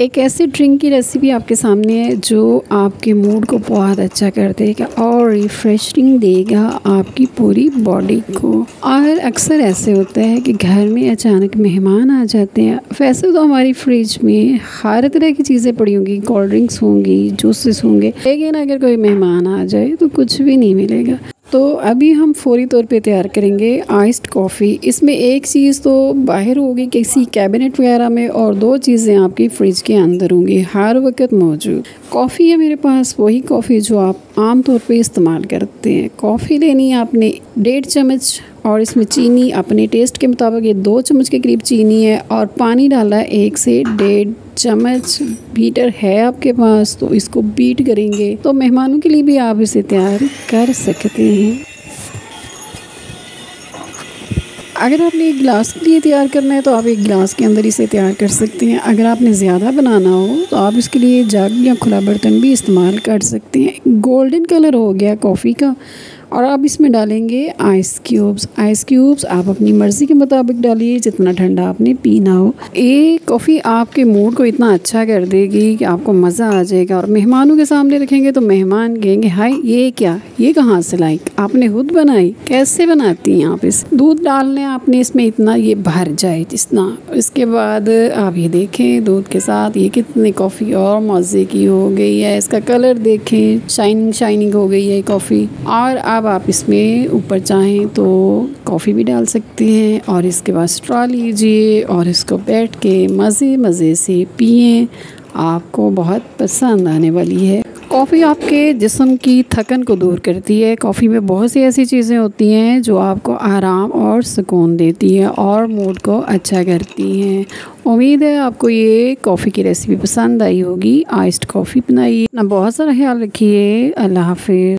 एक ऐसी ड्रिंक की रेसिपी आपके सामने है जो आपके मूड को बहुत अच्छा कर देगा और रिफ्रेशिंग देगा आपकी पूरी बॉडी को। और अक्सर ऐसे होता है कि घर में अचानक मेहमान आ जाते हैं। वैसे तो हमारी फ्रिज में हर तरह की चीज़ें पड़ी होंगी, कोल्ड ड्रिंक्स होंगी, जूसेस होंगे, लेकिन अगर कोई मेहमान आ जाए तो कुछ भी नहीं मिलेगा। तो अभी हम फौरी तौर पे तैयार करेंगे आइस्ड कॉफ़ी। इसमें एक चीज़ तो बाहर होगी किसी कैबिनेट वगैरह में और दो चीज़ें आपकी फ्रिज के अंदर होंगी हर वक्त मौजूद। कॉफ़ी है मेरे पास, वही कॉफ़ी जो आप आम तौर पे इस्तेमाल करते हैं। कॉफ़ी लेनी है आपने 1.5 चम्मच और इसमें चीनी अपने टेस्ट के मुताबिक, ये 2 चम्मच के करीब चीनी है और पानी डाला है 1 से 1.5 चम्मच। बीटर है आपके पास तो इसको बीट करेंगे। तो मेहमानों के लिए भी आप इसे तैयार कर सकते हैं। अगर आपने एक गिलास के लिए तैयार करना है तो आप एक गिलास के अंदर इसे तैयार कर सकते हैं। अगर आपने ज़्यादा बनाना हो तो आप इसके लिए जग या खुला बर्तन भी इस्तेमाल कर सकते हैं। गोल्डन कलर हो गया कॉफ़ी का और आप इसमें डालेंगे आइस क्यूब्स। आइस क्यूब्स आप अपनी मर्ज़ी के मुताबिक डालिए, जितना ठंडा आपने पीना हो। ये कॉफ़ी आपके मूड को इतना अच्छा कर देगी कि आपको मज़ा आ जाएगा और मेहमानों के सामने रखेंगे तो मेहमान कहेंगे हाय ये क्या, ये कहाँ से लाई, आपने खुद बनाई, कैसे बनाती हैं आप। इस दूध डालने आपने इसमें इतना ये भर जाए जितना। इसके बाद आप ये देखें दूध के साथ ये कितनी कॉफ़ी और मज़े की हो गई है। इसका कलर देखें, शाइनिंग शाइनिंग हो गई है कॉफ़ी। और अब आप इसमें ऊपर चाहें तो कॉफ़ी भी डाल सकते हैं और इसके बाद स्ट्रॉ लीजिए और इसको बैठ के मज़े मज़े से पिएं। आपको बहुत पसंद आने वाली है। कॉफ़ी आपके जिस्म की थकन को दूर करती है। कॉफ़ी में बहुत सी ऐसी चीज़ें होती हैं जो आपको आराम और सुकून देती है और मूड को अच्छा करती हैं। उम्मीद है आपको ये कॉफ़ी की रेसिपी पसंद आई होगी। आइस्ड कॉफ़ी बनाइए, अपना बहुत सारा ख्याल रखिए। अल्लाह हाफ़िज़।